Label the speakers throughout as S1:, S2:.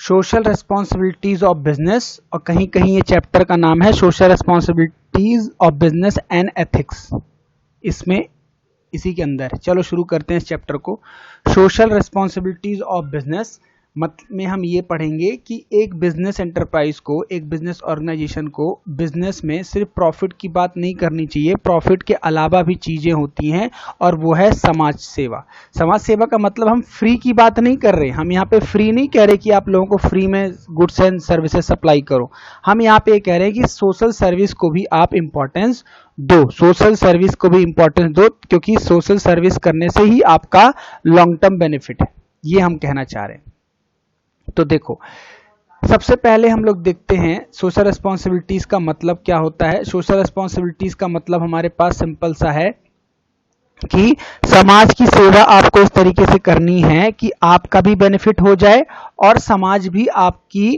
S1: Social responsibilities of business, और कहीं कहीं ये चैप्टर का नाम है social responsibilities of business and ethics, इसमें इसी के अंदर। चलो शुरू करते हैं इस चैप्टर को। सोशल रेस्पॉन्सिबिलिटीज ऑफ बिजनेस में हम ये पढ़ेंगे कि एक बिजनेस एंटरप्राइज को, एक बिजनेस ऑर्गेनाइजेशन को बिजनेस में सिर्फ प्रॉफिट की बात नहीं करनी चाहिए, प्रॉफिट के अलावा भी चीजें होती हैं, और वो है समाज सेवा। समाज सेवा का मतलब हम फ्री की बात नहीं कर रहे, हम यहाँ पे फ्री नहीं कह रहे कि आप लोगों को फ्री में गुड्स एंड सर्विसेज सप्लाई करो। हम यहाँ पे कह रहे हैं कि सोशल सर्विस को भी आप इंपॉर्टेंस दो, सोशल सर्विस को भी इंपॉर्टेंस दो, क्योंकि सोशल सर्विस करने से ही आपका लॉन्ग टर्म बेनिफिट है, ये हम कहना चाह रहे हैं। तो देखो, सबसे पहले हम लोग देखते हैं सोशल रिस्पॉन्सिबिलिटीज का मतलब क्या होता है। सोशल रिस्पॉन्सिबिलिटीज का मतलब हमारे पास सिंपल सा है कि समाज की सेवा आपको इस तरीके से करनी है कि आपका भी बेनिफिट हो जाए और समाज भी आपकी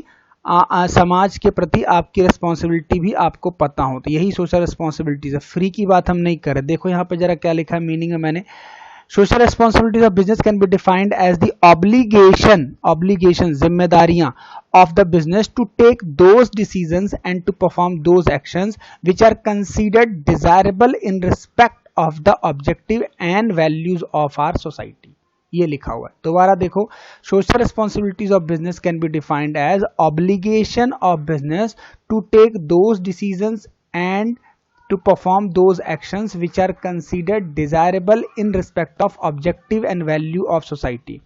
S1: समाज के प्रति आपकी रिस्पॉन्सिबिलिटी भी आपको पता हो। तो यही सोशल रिस्पॉन्सिबिलिटीज है, फ्री की बात हम नहीं कर रहे। देखो यहाँ पे जरा क्या लिखा है, मीनिंग है मैंने, social responsibilities of business can be defined as the obligation जिम्मेदारियां of the business to take those decisions and to perform those actions which are considered desirable in respect of the objective and values of our society. ये लिखा हुआ है, दोबारा देखो, social responsibilities of business can be defined as obligation of business to take those decisions and to perform those actions which are considered desirable in respect of objective and value of society।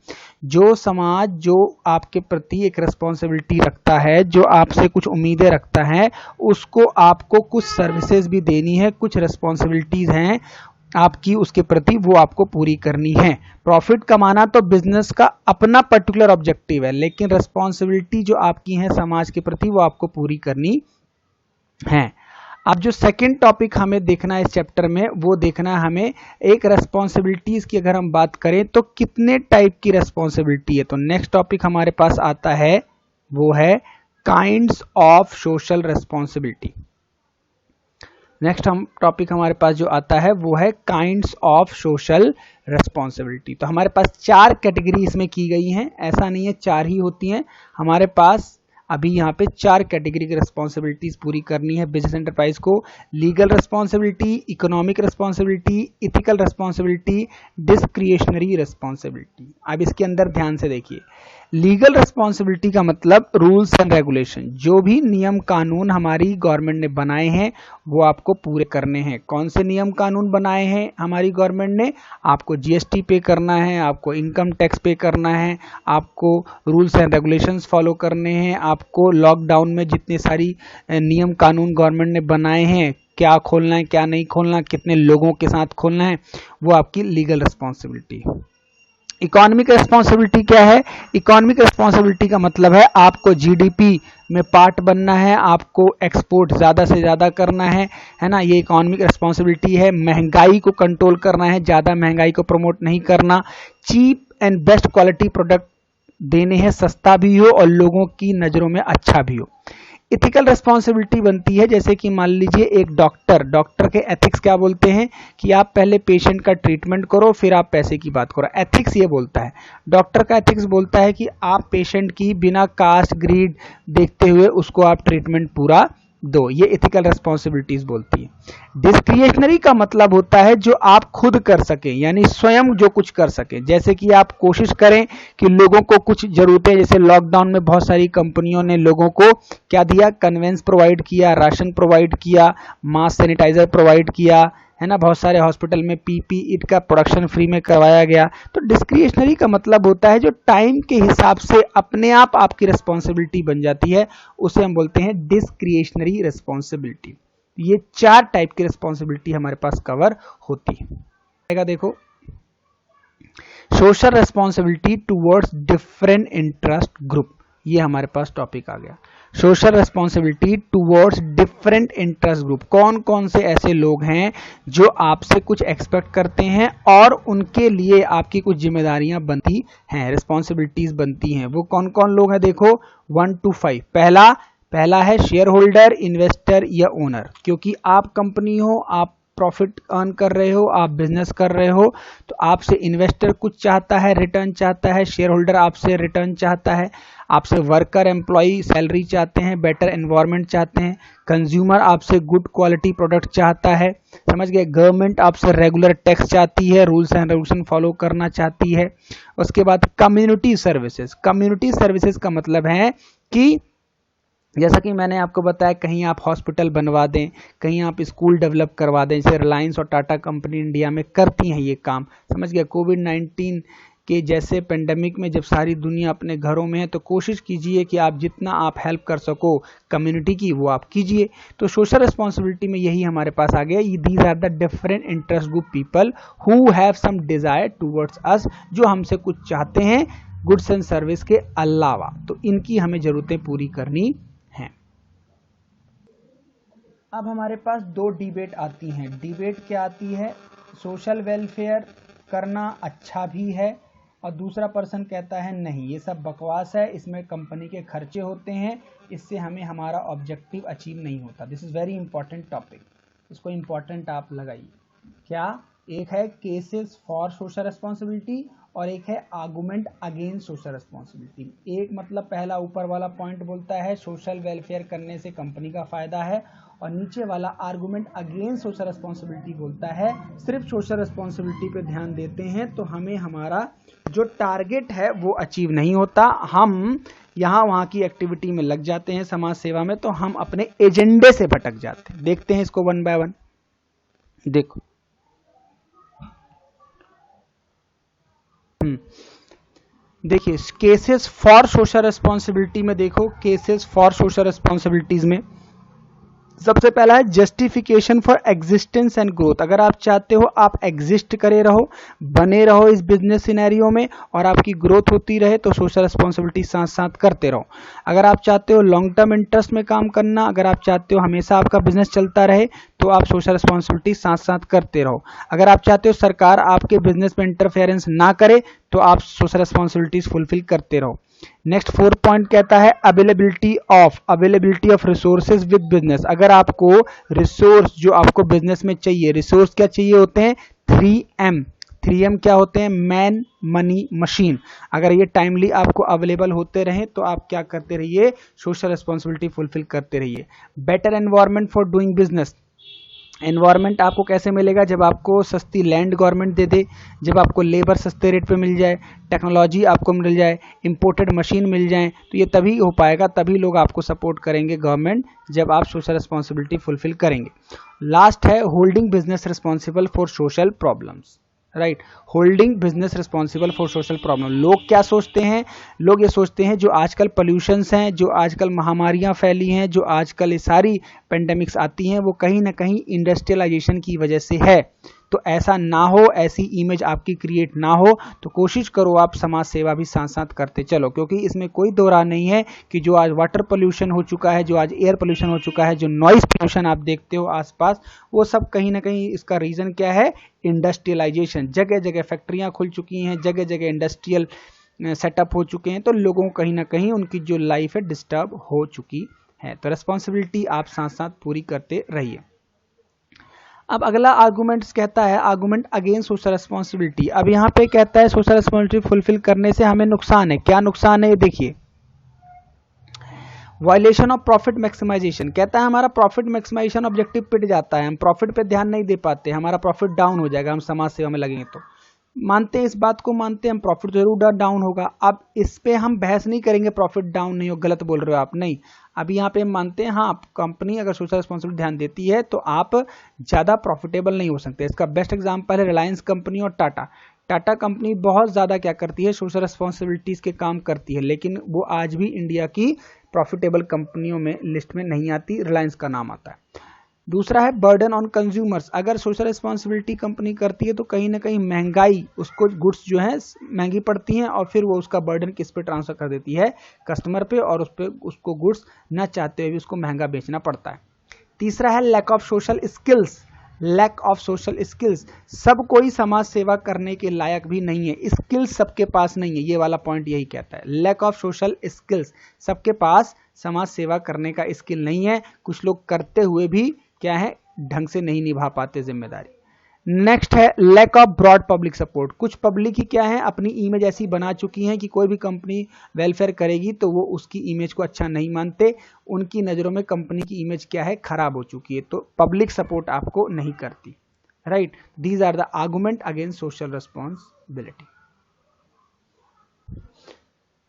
S1: जो समाज जो आपके प्रति एक responsibility रखता है, जो आपसे कुछ उम्मीदें रखता है, उसको आपको कुछ सर्विसेज भी देनी है, कुछ रिस्पॉन्सिबिलिटीज हैं आपकी उसके प्रति, वो आपको पूरी करनी है। प्रॉफिट कमाना तो बिजनेस का अपना पर्टिकुलर ऑब्जेक्टिव है, लेकिन रिस्पॉन्सिबिलिटी जो आपकी है समाज के प्रति वो आपको पूरी करनी है। अब जो सेकंड टॉपिक हमें देखना है इस चैप्टर में, वो देखना है हमें एक रेस्पॉन्सिबिलिटीज की अगर हम बात करें तो कितने टाइप की रेस्पॉन्सिबिलिटी है। तो नेक्स्ट टॉपिक हमारे पास आता है वो है kinds of social responsibility. Next हम टॉपिक हमारे पास जो आता है वो है काइंड्स ऑफ सोशल रेस्पॉन्सिबिलिटी। तो हमारे पास 4 कैटेगरी इसमें की गई हैं, ऐसा नहीं है 4 ही होती हैं हमारे पास। अभी यहाँ पे 4 कैटेगरी की रिस्पॉन्सिबिलिटीज पूरी करनी है बिजनेस एंटरप्राइज को। Legal responsibility, economic responsibility, ethical responsibility, discretionary responsibility. अब इसके अंदर ध्यान से देखिए, लीगल रिस्पॉन्सिबिलिटी का मतलब रूल्स एंड रेगुलेशन, जो भी नियम कानून हमारी गवर्नमेंट ने बनाए हैं वो आपको पूरे करने हैं। कौन से नियम कानून बनाए हैं हमारी गवर्नमेंट ने? आपको जीएसटी पे करना है, आपको इनकम टैक्स पे करना है, आपको रूल्स एंड रेगुलेशंस फॉलो करने हैं, आपको लॉकडाउन में जितने सारी नियम कानून गवर्नमेंट ने बनाए हैं, क्या खोलना है क्या नहीं खोलना, कितने लोगों के साथ खोलना है, वो आपकी लीगल रिस्पॉन्सिबिलिटी। इकोनॉमिक रिस्पॉन्सिबिलिटी क्या है? इकोनॉमिक रिस्पॉन्सिबिलिटी का मतलब है आपको जीडीपी में पार्ट बनना है, आपको एक्सपोर्ट ज़्यादा से ज़्यादा करना है ना, ये इकोनॉमिक रिस्पॉन्सिबिलिटी है। महंगाई को कंट्रोल करना है, ज़्यादा महंगाई को प्रमोट नहीं करना। Cheap and best quality product देने हैं, सस्ता भी हो और लोगों की नज़रों में अच्छा भी हो। इथिकल रिस्पॉन्सिबिलिटी बनती है, जैसे कि मान लीजिए एक डॉक्टर के एथिक्स क्या बोलते हैं कि आप पहले पेशेंट का ट्रीटमेंट करो फिर आप पैसे की बात करो। एथिक्स ये बोलता है, डॉक्टर का एथिक्स बोलता है कि आप पेशेंट की बिना कास्ट ग्रीड देखते हुए उसको आप ट्रीटमेंट पूरा दो, ये इथिकल रिस्पॉन्सिबिलिटीज बोलती है। डिस्क्रिएशनरी का मतलब होता है जो आप खुद कर सकें, यानी स्वयं जो कुछ कर सकें, जैसे कि आप कोशिश करें कि लोगों को कुछ जरूरतें, जैसे लॉकडाउन में बहुत सारी कंपनियों ने लोगों को क्या दिया, कन्वेंस प्रोवाइड किया, राशन प्रोवाइड किया, मास्क सैनिटाइजर प्रोवाइड किया, है ना, बहुत सारे हॉस्पिटल में पीपीई का प्रोडक्शन फ्री में करवाया गया। तो डिस्क्रिएशनरी का मतलब होता है जो टाइम के हिसाब से अपने आप आपकी रिस्पॉन्सिबिलिटी बन जाती है, उसे हम बोलते हैं डिस्क्रिएशनरी रिस्पॉन्सिबिलिटी। ये 4 टाइप की रिस्पॉन्सिबिलिटी हमारे पास कवर होती है। देखो, social responsibility towards different interest group, ये हमारे पास टॉपिक आ गया। Social responsibility towards different interest group, कौन कौन से ऐसे लोग हैं जो आपसे कुछ एक्सपेक्ट करते हैं और उनके लिए आपकी कुछ जिम्मेदारियां बनती हैं, रिस्पॉन्सिबिलिटीज बनती हैं। वो कौन कौन लोग हैं? देखो 1 to 5। पहला है शेयर होल्डर, इन्वेस्टर या ओनर, क्योंकि आप कंपनी हो, आप प्रॉफिट अर्न कर रहे हो, आप बिजनेस कर रहे हो, तो आपसे इन्वेस्टर कुछ चाहता है, रिटर्न चाहता है, शेयर होल्डर आपसे रिटर्न चाहता है, आपसे वर्कर एम्प्लॉय सैलरी चाहते हैं, बेटर एनवायरनमेंट चाहते हैं, कंज्यूमर आपसे गुड क्वालिटी प्रोडक्ट चाहता है, समझ गए, गवर्नमेंट आपसे रेगुलर टैक्स चाहती है, रूल्स एंड रेगुलेशन फॉलो करना चाहती है। उसके बाद कम्युनिटी सर्विसेज। कम्युनिटी सर्विसेज का मतलब है कि जैसा कि मैंने आपको बताया, कहीं आप हॉस्पिटल बनवा दें, कहीं आप स्कूल डेवलप करवा दें, जैसे रिलायंस और टाटा कंपनी इंडिया में करती हैं ये काम, समझ गया। कोविड-19 के जैसे पेंडेमिक में जब सारी दुनिया अपने घरों में है, तो कोशिश कीजिए कि आप जितना आप हेल्प कर सको कम्युनिटी की वो आप कीजिए। तो सोशल रिस्पॉन्सिबिलिटी में यही हमारे पास आ गया, these are the different interest group people who have some desire towards us, जो हमसे कुछ चाहते हैं गुड्स एंड सर्विस के अलावा, तो इनकी हमें जरूरतें पूरी करनी हैं। अब हमारे पास दो डिबेट आती हैं। डिबेट क्या आती है, सोशल वेलफेयर करना अच्छा भी है, और दूसरा पर्सन कहता है नहीं ये सब बकवास है, इसमें कंपनी के खर्चे होते हैं, इससे हमें हमारा ऑब्जेक्टिव अचीव नहीं होता। This is very important topic, इसको इंपॉर्टेंट आप लगाइए। क्या, एक है केसेस फॉर सोशल रिस्पॉन्सिबिलिटी और एक है आर्गुमेंट अगेंस्ट सोशल रिस्पॉन्सिबिलिटी। एक मतलब पहला ऊपर वाला पॉइंट बोलता है सोशल वेलफेयर करने से कंपनी का फायदा है, और नीचे वाला आर्गुमेंट अगेंस्ट सोशल रिस्पॉन्सिबिलिटी बोलता है सिर्फ सोशल रिस्पॉन्सिबिलिटी पे ध्यान देते हैं तो हमें हमारा जो टारगेट है वो अचीव नहीं होता, हम यहाँ वहाँ की एक्टिविटी में लग जाते हैं समाज सेवा में, तो हम अपने एजेंडे से भटक जाते हैं। देखते हैं इसको वन बाय वन। देखो देखिए, केसेस फॉर सोशल रिस्पॉन्सिबिलिटी में देखो, केसेस फॉर सोशल रिस्पॉन्सिबिलिटीज में सबसे पहला है justification for existence and growth. अगर आप चाहते हो आप एग्जिस्ट करे रहो, बने रहो इस बिजनेस सिनेरियो में और आपकी ग्रोथ होती रहे, तो सोशल रिस्पॉन्सिबिलिटी साथ साथ करते रहो। अगर आप चाहते हो लॉन्ग टर्म इंटरेस्ट में काम करना, अगर आप चाहते हो हमेशा आपका बिजनेस चलता रहे, तो आप सोशल रिस्पॉन्सिबिलिटी साथ साथ करते रहो। अगर आप चाहते हो सरकार आपके बिजनेस में इंटरफेरेंस ना करे, तो आप सोशल रिस्पॉन्सिबिलिटीज फुलफिल करते रहो। नेक्स्ट 4 पॉइंट कहता है availability of resources with business. अगर आपको रिसोर्स जो आपको बिजनेस में चाहिए, रिसोर्स क्या चाहिए होते हैं, 3M। 3M क्या होते हैं, मैन, मनी, मशीन। अगर ये टाइमली आपको अवेलेबल होते रहें तो आप क्या करते रहिए, सोशल रिस्पॉन्सिबिलिटी फुलफिल करते रहिए। Better environment for doing business. Environment आपको कैसे मिलेगा, जब आपको सस्ती लैंड गवर्नमेंट दे दे, जब आपको लेबर सस्ते रेट पे मिल जाए, टेक्नोलॉजी आपको मिल जाए, इंपोर्टेड मशीन मिल जाए, तो ये तभी हो पाएगा, तभी लोग आपको सपोर्ट करेंगे गवर्नमेंट, जब आप सोशल रिस्पॉन्सिबिलिटी फुलफिल करेंगे। लास्ट है holding business responsible for social problems, right, holding business responsible for social problem. लोग क्या सोचते हैं, लोग ये सोचते हैं जो आजकल पोल्यूशंस हैं, जो आजकल महामारियां फैली हैं, जो आजकल ये सारी पेंडेमिक्स आती हैं, वो कहीं ना कहीं इंडस्ट्रियलाइजेशन की वजह से है। तो ऐसा ना हो, ऐसी इमेज आपकी क्रिएट ना हो, तो कोशिश करो आप समाज सेवा भी साथ साथ करते चलो, क्योंकि इसमें कोई दो राह नहीं है कि जो आज वाटर पोल्यूशन हो चुका है, जो आज एयर पोल्यूशन हो चुका है, जो नॉइज पोल्यूशन आप देखते हो आसपास, वो सब कहीं ना कहीं इसका रीजन क्या है, इंडस्ट्रियलाइजेशन। जगह जगह फैक्ट्रियां खुल चुकी हैं, जगह जगह इंडस्ट्रियल सेटअप हो चुके हैं, तो लोगों को कहीं ना कहीं उनकी जो लाइफ है डिस्टर्ब हो चुकी है। तो रिस्पॉन्सिबिलिटी आप साथ साथ पूरी करते रहिए। अब अगला आर्गुमेंट्स कहता है आर्गुमेंट अगेंस्ट सोशल रिस्पॉन्सिबिलिटी। अब यहाँ पे कहता है सोशल रिस्पॉन्सिबिलिटी फुलफिल करने से हमें नुकसान है। क्या नुकसान है, ये देखिए, वायलेशन ऑफ प्रॉफिट मैक्सिमाइजेशन। कहता है हमारा प्रॉफिट मैक्सिमाइजेशन ऑब्जेक्टिव पिट जाता है, हम प्रॉफिट पे ध्यान नहीं दे पाते, हमारा प्रॉफिट डाउन हो जाएगा, हम समाज सेवा में लगेंगे तो। मानते हैं, इस बात को मानते हैं, हम प्रॉफिट जरूर डाउन होगा। अब इस पे हम बहस नहीं करेंगे प्रॉफिट डाउन नहीं हो, गलत बोल रहे हो आप, नहीं। अभी यहाँ पे हम मानते हैं हाँ, कंपनी अगर सोशल रिस्पॉन्सिबिलिटी ध्यान देती है तो आप ज़्यादा प्रॉफिटेबल नहीं हो सकते। इसका बेस्ट एग्जांपल है रिलायंस कंपनी और टाटा। टाटा कंपनी बहुत ज़्यादा क्या करती है, सोशल रिस्पॉन्सिबिलिटीज़ के काम करती है, लेकिन वो आज भी इंडिया की प्रॉफिटेबल कंपनियों में लिस्ट में नहीं आती, रिलायंस का नाम आता है। दूसरा है बर्डन ऑन कंज्यूमर्स। अगर सोशल रिस्पॉन्सिबिलिटी कंपनी करती है तो कहीं ना कहीं महंगाई, उसको गुड्स जो है महंगी पड़ती हैं और फिर वो उसका बर्डन किस पे ट्रांसफर कर देती है, कस्टमर पे, और उस पे उसको गुड्स ना चाहते हुए भी उसको महंगा बेचना पड़ता है। तीसरा है lack of social skills. Lack of social skills, सब कोई समाज सेवा करने के लायक भी नहीं है, स्किल्स सबके पास नहीं है, ये वाला पॉइंट यही कहता है। लैक ऑफ सोशल स्किल्स, सबके पास समाज सेवा करने का स्किल नहीं है, कुछ लोग करते हुए भी क्या है, ढंग से नहीं निभा पाते जिम्मेदारी। नेक्स्ट है lack of broad public support. कुछ पब्लिक ही क्या है, अपनी इमेज ऐसी बना चुकी है कि कोई भी कंपनी वेलफेयर करेगी तो वो उसकी इमेज को अच्छा नहीं मानते, उनकी नज़रों में कंपनी की इमेज क्या है, खराब हो चुकी है, तो पब्लिक सपोर्ट आपको नहीं करती। Right, these are the argument against social responsibility.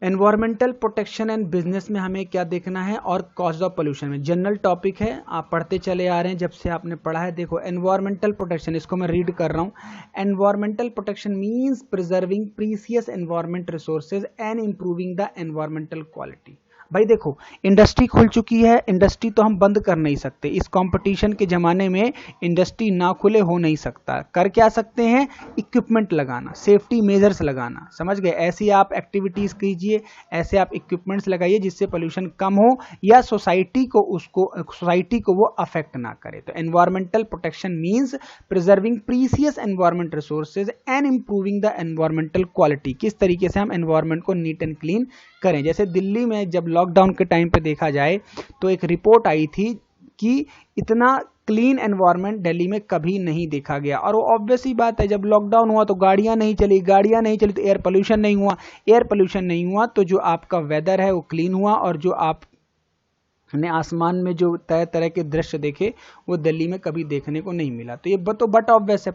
S1: Environmental protection and business में हमें क्या देखना है, और कॉज ऑफ पोल्यूशन में जनरल टॉपिक है, आप पढ़ते चले आ रहे हैं जब से आपने पढ़ा है। देखो एनवायरमेंटल प्रोटेक्शन, इसको मैं रीड कर रहा हूँ। Environmental protection means preserving precious environment resources and improving the environmental quality. भाई देखो इंडस्ट्री खुल चुकी है, इंडस्ट्री तो हम बंद कर नहीं सकते, इस कंपटीशन के ज़माने में इंडस्ट्री ना खुले हो नहीं सकता। कर क्या सकते हैं, इक्विपमेंट लगाना, सेफ्टी मेजर्स लगाना, समझ गए। ऐसी आप एक्टिविटीज़ कीजिए, ऐसे आप इक्विपमेंट्स लगाइए जिससे पोल्यूशन कम हो या सोसाइटी को वो अफेक्ट ना करे। तो environmental protection means preserving precious environment resources and improving the environmental quality. किस तरीके से हम एनवायरमेंट को नीट एंड क्लीन करें। जैसे दिल्ली में जब लॉकडाउन के टाइम पे देखा जाए तो एक रिपोर्ट आई थी कि इतना क्लीन एनवायरनमेंट दिल्ली में कभी नहीं देखा गया, और वो ऑब्वियस ही बात है, जब लॉकडाउन हुआ तो गाड़ियां नहीं चली तो एयर पोल्यूशन नहीं हुआ, तो जो आपका वेदर है वो क्लीन हुआ, और जो आपने आसमान में जो तरह तरह के दृश्य देखे वो दिल्ली में कभी देखने को नहीं मिला। तो ये बट ऑब्वियस है,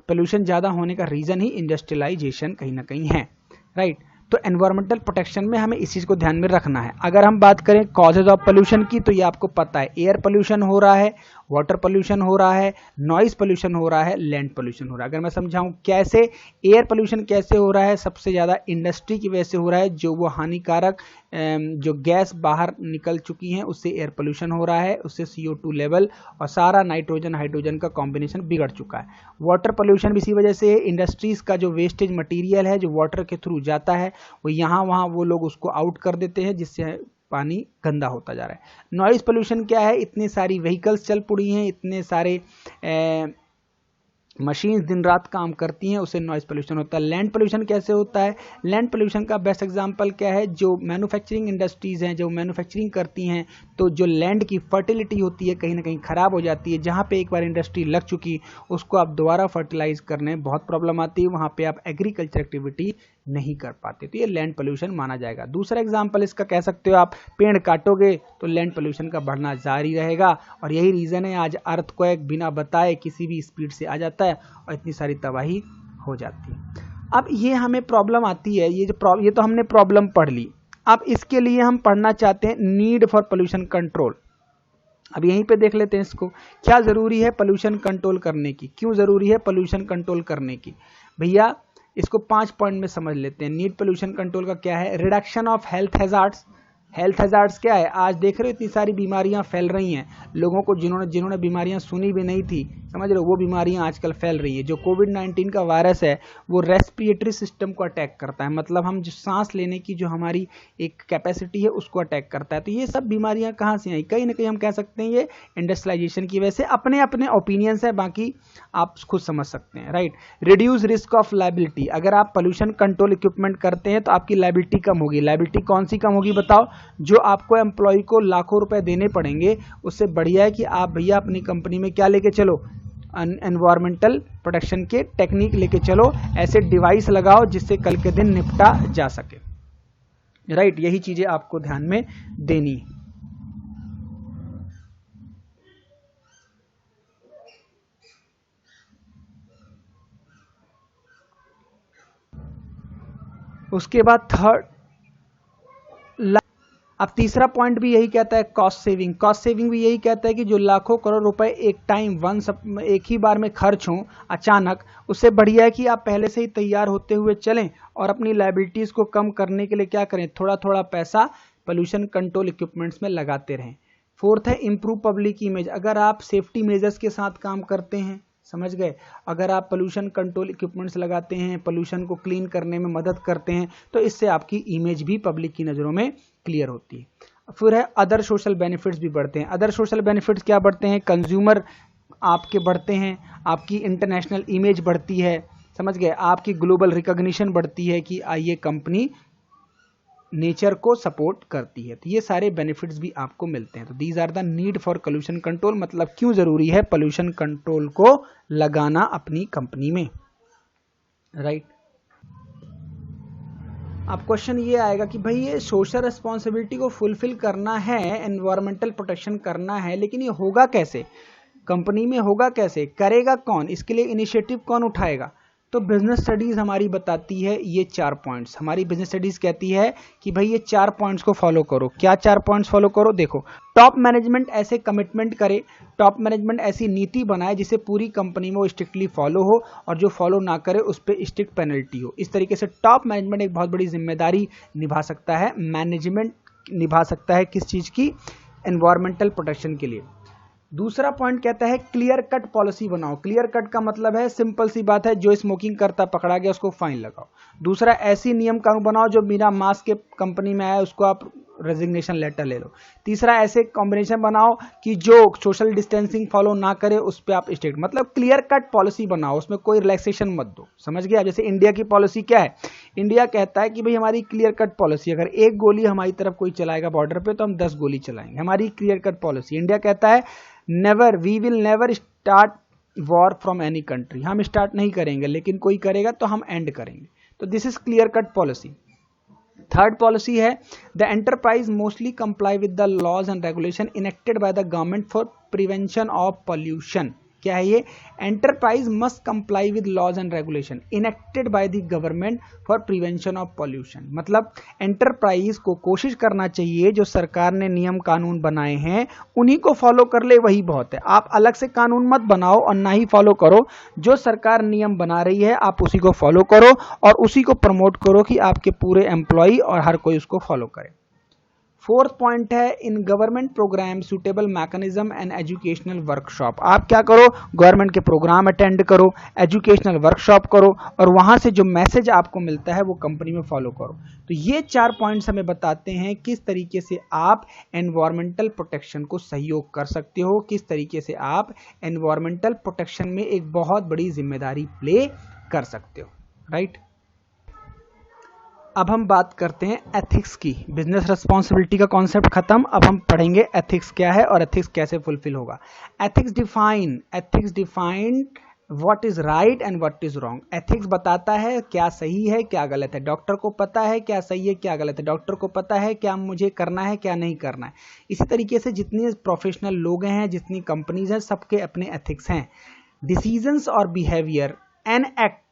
S1: पोल्यूशन ज़्यादा होने का रीज़न ही इंडस्ट्रियलाइजेशन कहीं ना कहीं है। राइट, तो एनवायरमेंटल प्रोटेक्शन में हमें इस चीज़ को ध्यान में रखना है। अगर हम बात करें कॉजेज ऑफ पोल्यूशन की, तो ये आपको पता है, एयर पोल्यूशन हो रहा है, वाटर पोल्यूशन हो रहा है, नॉइज पोल्यूशन हो रहा है, लैंड पोल्यूशन हो रहा है। अगर मैं समझाऊं कैसे, एयर पोल्यूशन कैसे हो रहा है, सबसे ज़्यादा इंडस्ट्री की वजह से हो रहा है, जो वो हानिकारक जो गैस बाहर निकल चुकी हैं उससे एयर पोल्यूशन हो रहा है, उससे CO2 लेवल और सारा नाइट्रोजन हाइड्रोजन का कॉम्बिनेशन बिगड़ चुका है। वाटर पोल्यूशन भी इसी वजह से, इंडस्ट्रीज़ का जो वेस्टेज मटीरियल है जो वाटर के थ्रू जाता है वो यहाँ वहाँ वो लोग उसको आउट कर देते हैं, जिससे पानी गंदा होता जा रहा है। नॉइज पोल्यूशन क्या है, इतनी सारी व्हीकल्स चल पड़ी हैं, इतने सारे मशीन्स दिन रात काम करती हैं, उससे नॉइज पोल्यूशन होता है। लैंड पोल्यूशन कैसे होता है, लैंड पोल्यूशन का बेस्ट एग्जांपल क्या है, जो मैन्युफैक्चरिंग इंडस्ट्रीज़ हैं, जो मैन्युफैक्चरिंग करती हैं, तो जो लैंड की फर्टिलिटी होती है कहीं ना कहीं ख़राब हो जाती है। जहाँ पे एक बार इंडस्ट्री लग चुकी उसको आप दोबारा फर्टिलाइज करने बहुत प्रॉब्लम आती है, वहाँ पे आप एग्रीकल्चर एक्टिविटी नहीं कर पाते, तो ये लैंड पोल्यूशन माना जाएगा। दूसरा एग्जाम्पल इसका कह सकते हो आप, पेड़ काटोगे तो लैंड पोल्यूशन का बढ़ना जारी रहेगा, और यही रीज़न है आज अर्थक्वेक बिना बताए किसी भी स्पीड से आ जाता है और इतनी सारी तबाही हो जाती है। अब ये हमें प्रॉब्लम आती है, ये तो हमने प्रॉब्लम पढ़ ली। अब इसके लिए हम पढ़ना चाहते हैं नीड फॉर पोल्यूशन कंट्रोल। अब यहीं पे देख लेते हैं इसको, क्या ज़रूरी है पोल्यूशन कंट्रोल करने की, क्यों ज़रूरी है पोल्यूशन कंट्रोल करने की। भैया इसको 5 पॉइंट में समझ लेते हैं। नीड पोल्यूशन कंट्रोल का क्या है, reduction of health hazards. Health hazards क्या है, आज देख रहे हो इतनी सारी बीमारियां फैल रही हैं, लोगों को जिन्होंने बीमारियां सुनी भी नहीं थी, समझ रहे हो, वो बीमारियां आजकल फैल रही है। जो कोविड-19 का वायरस है वो रेस्पिरेटरी सिस्टम को अटैक करता है, मतलब हम जो सांस लेने की जो हमारी एक कैपेसिटी है उसको अटैक करता है। तो ये सब बीमारियां कहाँ से आई, कहीं ना कहीं हम कह सकते हैं ये इंडस्ट्रियलाइजेशन की वजह से। अपने अपने ओपिनियंस है, बाकी आप खुद समझ सकते हैं। Right, reduce risk of liability. अगर आप पोल्यूशन कंट्रोल इक्विपमेंट करते हैं तो आपकी लाइबिलिटी कम होगी। लाइबिलिटी कौन सी कम होगी बताओ, जो आपको एम्प्लॉय को लाखों रुपए देने पड़ेंगे, उससे बढ़िया है कि आप भैया अपनी कंपनी में क्या लेके चलो, एनवायरमेंटल प्रोटेक्शन के टेक्निक लेके चलो, ऐसे डिवाइस लगाओ जिससे कल के दिन निपटा जा सके। राइट, यही चीजें आपको ध्यान में देनी है। उसके बाद अब तीसरा पॉइंट भी यही कहता है, कॉस्ट सेविंग। कॉस्ट सेविंग भी यही कहता है कि जो लाखों करोड़ रुपए एक टाइम एक ही बार में खर्च हों अचानक, उससे बढ़िया है कि आप पहले से ही तैयार होते हुए चलें और अपनी लायबिलिटीज़ को कम करने के लिए क्या करें, थोड़ा थोड़ा पैसा पोल्यूशन कंट्रोल इक्विपमेंट्स में लगाते रहें। फोर्थ है इम्प्रूव पब्लिक इमेज। अगर आप सेफ्टी मेजर्स के साथ काम करते हैं, समझ गए, अगर आप पोल्यूशन कंट्रोल इक्विपमेंट्स लगाते हैं, पोल्यूशन को क्लीन करने में मदद करते हैं, तो इससे आपकी इमेज भी पब्लिक की नज़रों में क्लियर होती है। फिर है अदर सोशल बेनिफिट्स भी बढ़ते हैं। अदर सोशल बेनिफिट्स क्या बढ़ते हैं, कंज्यूमर आपके बढ़ते हैं, आपकी इंटरनेशनल इमेज बढ़ती है, समझ गए, आपकी ग्लोबल रिकॉग्निशन बढ़ती है कि ये कंपनी नेचर को सपोर्ट करती है। तो ये सारे बेनिफिट्स भी आपको मिलते हैं। तो these are the need for pollution control, मतलब क्यों जरूरी है पोल्यूशन कंट्रोल को लगाना अपनी कंपनी में, राइट। अब क्वेश्चन ये आएगा कि भाई ये सोशल रिस्पॉन्सिबिलिटी को फुलफिल करना है, एनवायरमेंटल प्रोटेक्शन करना है, लेकिन ये होगा कैसे, कंपनी में होगा कैसे, करेगा कौन, इसके लिए इनिशिएटिव कौन उठाएगा। तो बिजनेस स्टडीज हमारी बताती है ये 4 पॉइंट्स। हमारी बिजनेस स्टडीज कहती है कि भाई ये 4 पॉइंट्स को फॉलो करो। क्या 4 पॉइंट्स फॉलो करो, देखो, टॉप मैनेजमेंट ऐसे कमिटमेंट करे, टॉप मैनेजमेंट ऐसी नीति बनाए जिसे पूरी कंपनी में वो स्ट्रिक्टली फॉलो हो, और जो फॉलो ना करे उस पर स्ट्रिक्ट पेनल्टी हो। इस तरीके से टॉप मैनेजमेंट एक बहुत बड़ी जिम्मेदारी निभा सकता है, मैनेजमेंट निभा सकता है किस चीज की, एनवायरमेंटल प्रोटेक्शन के लिए। दूसरा पॉइंट कहता है क्लियर कट पॉलिसी बनाओ। क्लियर कट का मतलब है सिंपल सी बात है, जो स्मोकिंग करता पकड़ा गया उसको फाइन लगाओ। दूसरा, ऐसी नियम कानून बनाओ जो बिना मास्क के कंपनी में आए उसको आप रेजिग्नेशन लेटर ले लो। तीसरा, ऐसे कॉम्बिनेशन बनाओ कि जो सोशल डिस्टेंसिंग फॉलो ना करे उस पर आप स्ट्रिक्ट, मतलब क्लियर कट पॉलिसी बनाओ, उसमें कोई रिलैक्सेशन मत दो। समझ गया। जैसे इंडिया की पॉलिसी क्या है, इंडिया कहता है कि भाई हमारी क्लियर कट पॉलिसी, अगर एक गोली हमारी तरफ कोई चलाएगा बॉर्डर पे तो हम 10 गोली चलाएंगे, हमारी क्लियर कट पॉलिसी। इंडिया कहता है never, we will never start war from any country, हम स्टार्ट नहीं करेंगे, लेकिन कोई करेगा तो हम एंड करेंगे। तो this is clear cut policy. Third policy है the enterprise mostly comply with the laws and regulation enacted by the government for prevention of pollution. क्या है ये, enterprise must comply with laws and regulation enacted by the government for prevention of pollution. मतलब enterprise को कोशिश करना चाहिए जो सरकार ने नियम कानून बनाए हैं उन्हीं को फॉलो कर ले, वही बहुत है। आप अलग से कानून मत बनाओ और ना ही फॉलो करो, जो सरकार नियम बना रही है आप उसी को फॉलो करो और उसी को प्रमोट करो कि आपके पूरे एम्प्लॉय और हर कोई उसको फॉलो करे। फोर्थ पॉइंट है in government programme suitable mechanism and educational workshop. आप क्या करो, गवर्नमेंट के प्रोग्राम अटेंड करो, एजुकेशनल वर्कशॉप करो और वहां से जो मैसेज आपको मिलता है वो कंपनी में फॉलो करो। तो ये 4 पॉइंट्स हमें बताते हैं किस तरीके से आप एनवायरमेंटल प्रोटेक्शन को सहयोग कर सकते हो, किस तरीके से आप एनवायरमेंटल प्रोटेक्शन में एक बहुत बड़ी जिम्मेदारी प्ले कर सकते हो, राइट। अब हम बात करते हैं एथिक्स की। बिजनेस रिस्पॉन्सिबिलिटी का कॉन्सेप्ट खत्म, अब हम पढ़ेंगे एथिक्स क्या है और एथिक्स कैसे फुलफिल होगा। Ethics define what is right and what is wrong. Ethics बताता है क्या सही है क्या गलत है। डॉक्टर को पता है क्या सही है क्या गलत है, डॉक्टर को पता है क्या मुझे करना है क्या नहीं करना है। इसी तरीके से जितने प्रोफेशनल लोग हैं, जितनी कंपनीज हैं, सबके अपने एथिक्स हैं। डिसीजंस और बिहेवियर एन एक्ट,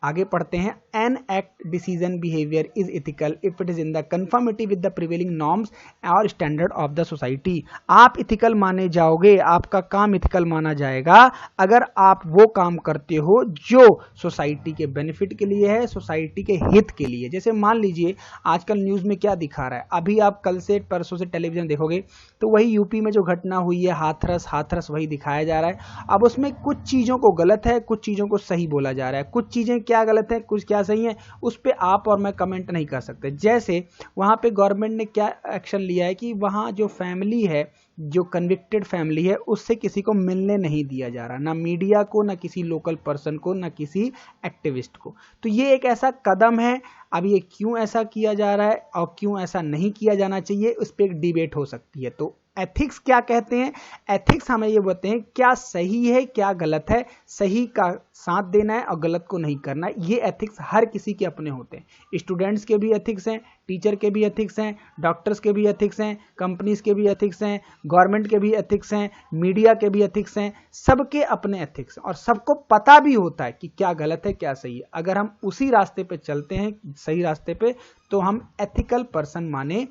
S1: आगे पढ़ते हैं, an act decision behaviour is ethical if it is in the conformity with the prevailing norms और स्टैंडर्ड ऑफ द सोसाइटी। आप इथिकल माने जाओगे, आपका काम इथिकल माना जाएगा अगर आप वो काम करते हो जो सोसाइटी के बेनिफिट के लिए है, सोसाइटी के हित के लिए। जैसे मान लीजिए आजकल न्यूज में क्या दिखा रहा है, अभी आप कल से परसों से टेलीविजन देखोगे तो वही यूपी में जो घटना हुई है हाथरस वही दिखाया जा रहा है। अब उसमें कुछ चीजों को गलत है, कुछ चीजों को सही बोला जा रहा है, कुछ चीजें क्या गलत है कुछ क्या सही है उस पे आप और मैं कमेंट नहीं कर सकते। जैसे वहां पे गवर्नमेंट ने क्या एक्शन लिया है कि वहां जो फैमिली है, जो कन्विक्टेड फैमिली है, उससे किसी को मिलने नहीं दिया जा रहा, ना मीडिया को, ना किसी लोकल पर्सन को, ना किसी एक्टिविस्ट को। तो ये एक ऐसा कदम है। अब ये क्यों ऐसा किया जा रहा है और क्यों ऐसा नहीं किया जाना चाहिए, उस पर एक डिबेट हो सकती है। तो एथिक्स क्या कहते हैं, एथिक्स हमें ये बताते हैं क्या सही है क्या गलत है, सही का साथ देना है और गलत को नहीं करना है। ये एथिक्स हर किसी के अपने होते हैं। स्टूडेंट्स के भी एथिक्स हैं, टीचर के भी एथिक्स हैं, डॉक्टर्स के भी एथिक्स हैं, कंपनीज के भी एथिक्स हैं, गवर्नमेंट के भी एथिक्स हैं, मीडिया के भी एथिक्स हैं। सबके अपने एथिक्स और सबको पता भी होता है कि क्या गलत है क्या सही है। अगर हम उसी रास्ते पे चलते हैं, सही रास्ते पे, तो हम एथिकल पर्सन माने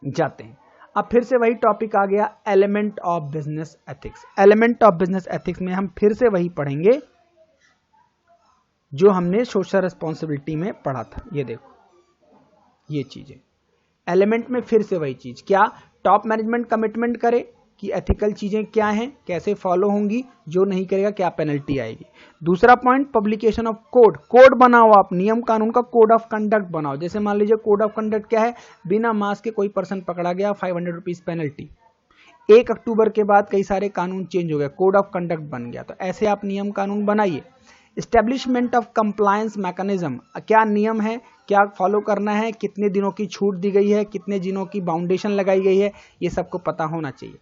S1: जाते हैं। अब फिर से वही टॉपिक आ गया, element of business ethics. Element of business ethics में हम फिर से वही पढ़ेंगे जो हमने सोशल रिस्पॉन्सिबिलिटी में पढ़ा था। ये देखो ये चीजें एलिमेंट में फिर से वही चीज, क्या टॉप मैनेजमेंट कमिटमेंट करे कि एथिकल चीजें क्या हैं, कैसे फॉलो होंगी, जो नहीं करेगा क्या पेनल्टी आएगी। दूसरा point publication of code, code बनाओ, आप नियम कानून का कोड ऑफ कंडक्ट बनाओ। जैसे मान लीजिए कोड ऑफ कंडक्ट क्या है, बिना मास्क के कोई पर्सन पकड़ा गया 500 रुपीज पेनल्टी। 1 अक्टूबर के बाद कई सारे कानून चेंज हो गए, कोड ऑफ कंडक्ट बन गया। तो ऐसे आप नियम कानून बनाइए। एस्टेब्लिशमेंट ऑफ कंप्लायंस मैकेनिज्म, क्या नियम है, क्या फॉलो करना है, कितने दिनों की छूट दी गई है, कितने दिनों की बाउंडेशन लगाई गई है, ये सबको पता होना चाहिए।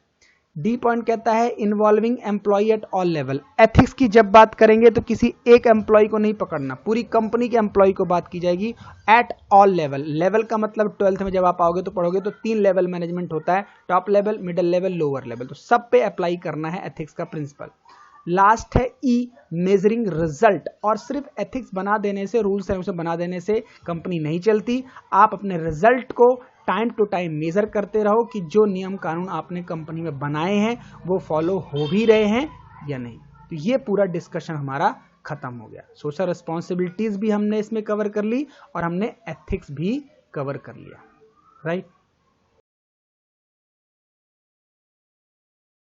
S1: डी पॉइंट कहता है involving employ at all level. Ethics की जब बात करेंगे तो किसी एक एम्प्लॉय को नहीं पकड़ना, पूरी कंपनी के एम्प्लॉय को बात की जाएगी। एट ऑल लेवल, लेवल का मतलब 12th में जब आप आओगे तो पढ़ोगे तो 3 लेवल मैनेजमेंट होता है, top level, middle level, lower level, तो सब पे अप्लाई करना है एथिक्स का प्रिंसिपल। लास्ट है ई, मेजरिंग रिजल्ट। और सिर्फ एथिक्स बना देने से, रूल्स रेगुलेशन बना देने से कंपनी नहीं चलती, आप अपने रिजल्ट को टाइम टू टाइम मेजर करते रहो कि जो नियम कानून आपने कंपनी में बनाए हैं वो फॉलो हो भी रहे हैं या नहीं। तो ये पूरा डिस्कशन हमारा खत्म हो गया। सोशल रिस्पॉन्सिबिलिटीज भी हमने इसमें कवर कर ली और हमने एथिक्स भी कवर कर लिया, राइट।